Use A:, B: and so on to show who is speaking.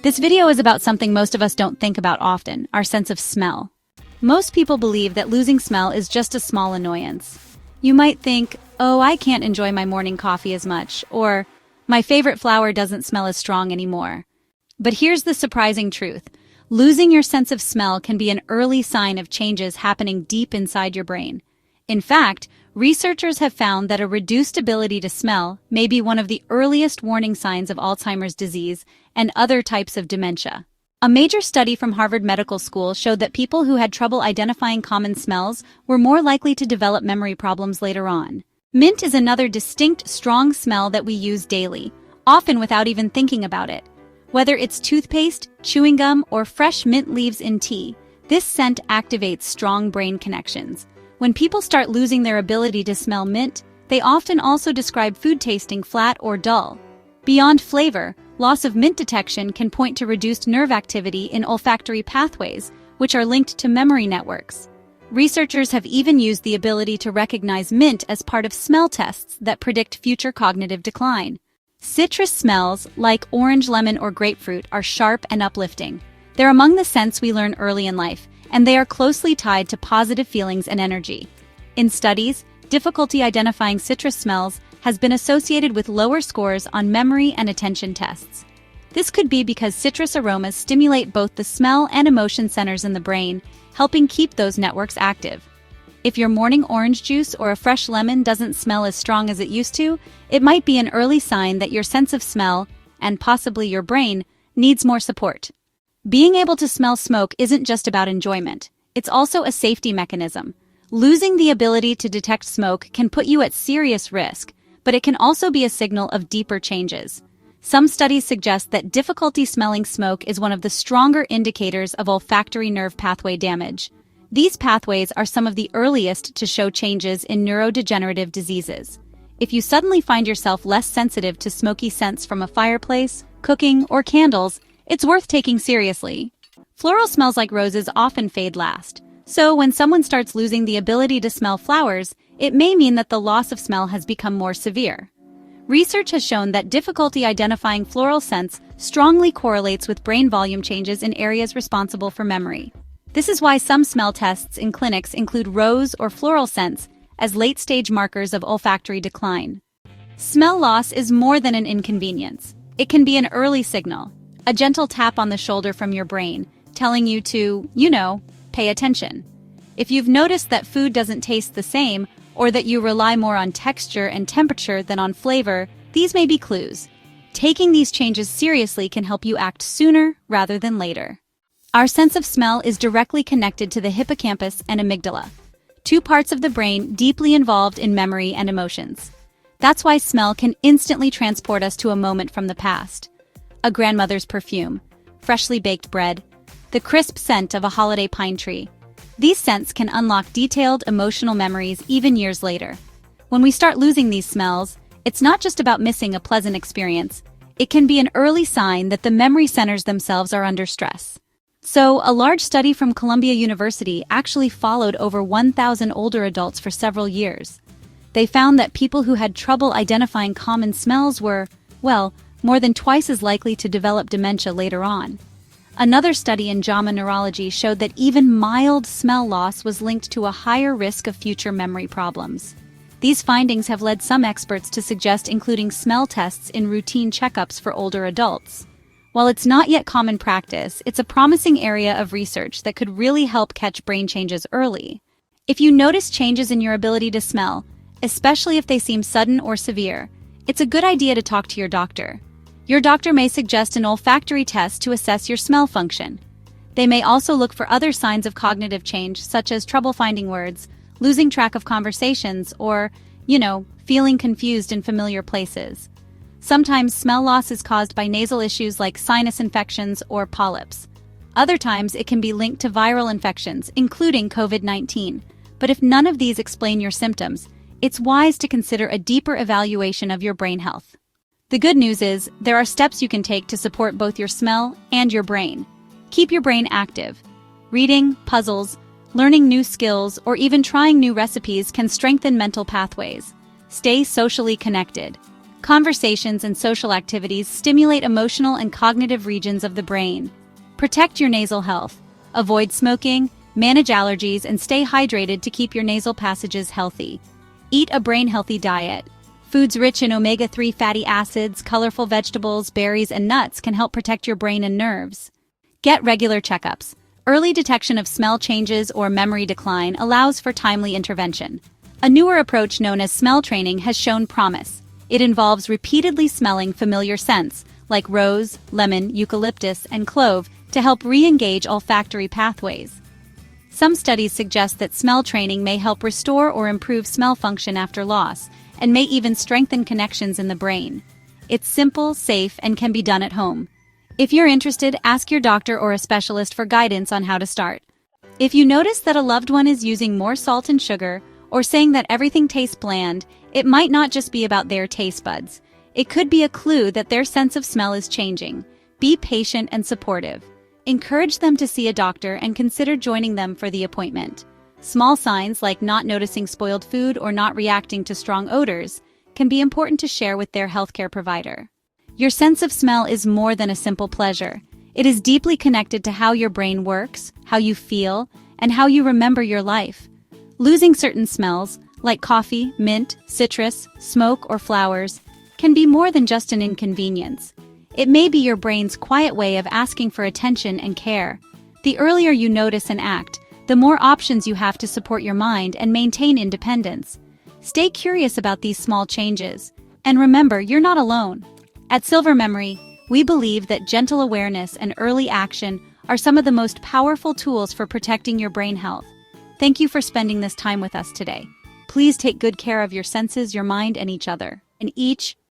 A: This video is about something most of us don't think about often, our sense of smell. Most people believe that losing smell is just a small annoyance. You might think, oh, I can't enjoy my morning coffee as much, or my favorite flower doesn't smell as strong anymore. But here's the surprising truth. Losing your sense of smell can be an early sign of changes happening deep inside your brain. In fact, researchers have found that a reduced ability to smell may be one of the earliest warning signs of Alzheimer's disease and other types of dementia. A major study from Harvard Medical School showed that people who had trouble identifying common smells were more likely to develop memory problems later on. Mint is another distinct, strong smell that we use daily, often without even thinking about it. Whether it's toothpaste, chewing gum, or fresh mint leaves in tea, this scent activates strong brain connections. When people start losing their ability to smell mint, they often also describe food tasting flat or dull. Beyond flavor, loss of mint detection can point to reduced nerve activity in olfactory pathways, which are linked to memory networks. Researchers have even used the ability to recognize mint as part of smell tests that predict future cognitive decline. Citrus smells, like orange, lemon, or grapefruit, are sharp and uplifting. They're among the scents we learn early in life, and they are closely tied to positive feelings and energy. In studies, difficulty identifying citrus smells has been associated with lower scores on memory and attention tests. This could be because citrus aromas stimulate both the smell and emotion centers in the brain, helping keep those networks active. If your morning orange juice or a fresh lemon doesn't smell as strong as it used to, it might be an early sign that your sense of smell, and possibly your brain, needs more support. Being able to smell smoke isn't just about enjoyment. It's also a safety mechanism. Losing the ability to detect smoke can put you at serious risk, but it can also be a signal of deeper changes. Some studies suggest that difficulty smelling smoke is one of the stronger indicators of olfactory nerve pathway damage. These pathways are some of the earliest to show changes in neurodegenerative diseases. If you suddenly find yourself less sensitive to smoky scents from a fireplace, cooking, or candles, it's worth taking seriously. Floral smells like roses often fade last, so when someone starts losing the ability to smell flowers, it may mean that the loss of smell has become more severe. Research has shown that difficulty identifying floral scents strongly correlates with brain volume changes in areas responsible for memory. This is why some smell tests in clinics include rose or floral scents as late-stage markers of olfactory decline. Smell loss is more than an inconvenience. It can be an early signal, a gentle tap on the shoulder from your brain, telling you to, pay attention. If you've noticed that food doesn't taste the same, or that you rely more on texture and temperature than on flavor, these may be clues. Taking these changes seriously can help you act sooner rather than later. Our sense of smell is directly connected to the hippocampus and amygdala, two parts of the brain deeply involved in memory and emotions. That's why smell can instantly transport us to a moment from the past. A grandmother's perfume, freshly baked bread, the crisp scent of a holiday pine tree. These scents can unlock detailed emotional memories even years later. When we start losing these smells, it's not just about missing a pleasant experience. It can be an early sign that the memory centers themselves are under stress. So, a large study from Columbia University actually followed over 1,000 older adults for several years. They found that people who had trouble identifying common smells were, more than twice as likely to develop dementia later on. Another study in JAMA Neurology showed that even mild smell loss was linked to a higher risk of future memory problems. These findings have led some experts to suggest including smell tests in routine checkups for older adults. While it's not yet common practice, it's a promising area of research that could really help catch brain changes early. If you notice changes in your ability to smell, especially if they seem sudden or severe, it's a good idea to talk to your doctor. Your doctor may suggest an olfactory test to assess your smell function. They may also look for other signs of cognitive change, such as trouble finding words, losing track of conversations, or, feeling confused in familiar places. Sometimes smell loss is caused by nasal issues like sinus infections or polyps. Other times it can be linked to viral infections, including COVID-19. But if none of these explain your symptoms, it's wise to consider a deeper evaluation of your brain health. The good news is, there are steps you can take to support both your smell and your brain. Keep your brain active. Reading, puzzles, learning new skills, or even trying new recipes can strengthen mental pathways. Stay socially connected. Conversations and social activities stimulate emotional and cognitive regions of the brain. Protect your nasal health. Avoid smoking, manage allergies, and stay hydrated to keep your nasal passages healthy. Eat a brain-healthy diet. Foods rich in omega-3 fatty acids, colorful vegetables, berries, and nuts can help protect your brain and nerves. Get regular checkups. Early detection of smell changes or memory decline allows for timely intervention. A newer approach known as smell training has shown promise. It involves repeatedly smelling familiar scents like rose, lemon, eucalyptus, and clove to help re-engage olfactory pathways. Some studies suggest that smell training may help restore or improve smell function after loss, and may even strengthen connections in the brain. It's simple, safe, and can be done at home. If you're interested, ask your doctor or a specialist for guidance on how to start. If you notice that a loved one is using more salt and sugar, or saying that everything tastes bland, it might not just be about their taste buds. It could be a clue that their sense of smell is changing. Be patient and supportive. Encourage them to see a doctor and consider joining them for the appointment. Small signs like not noticing spoiled food or not reacting to strong odors can be important to share with their healthcare provider. Your sense of smell is more than a simple pleasure. It is deeply connected to how your brain works, how you feel, and how you remember your life. Losing certain smells, like coffee, mint, citrus, smoke, or flowers, can be more than just an inconvenience. It may be your brain's quiet way of asking for attention and care. The earlier you notice and act, the more options you have to support your mind and maintain independence. Stay curious about these small changes, and remember, you're not alone. At Silver Memory, we believe that gentle awareness and early action are some of the most powerful tools for protecting your brain health. Thank you for spending this time with us today. Please take good care of your senses, your mind, and each other.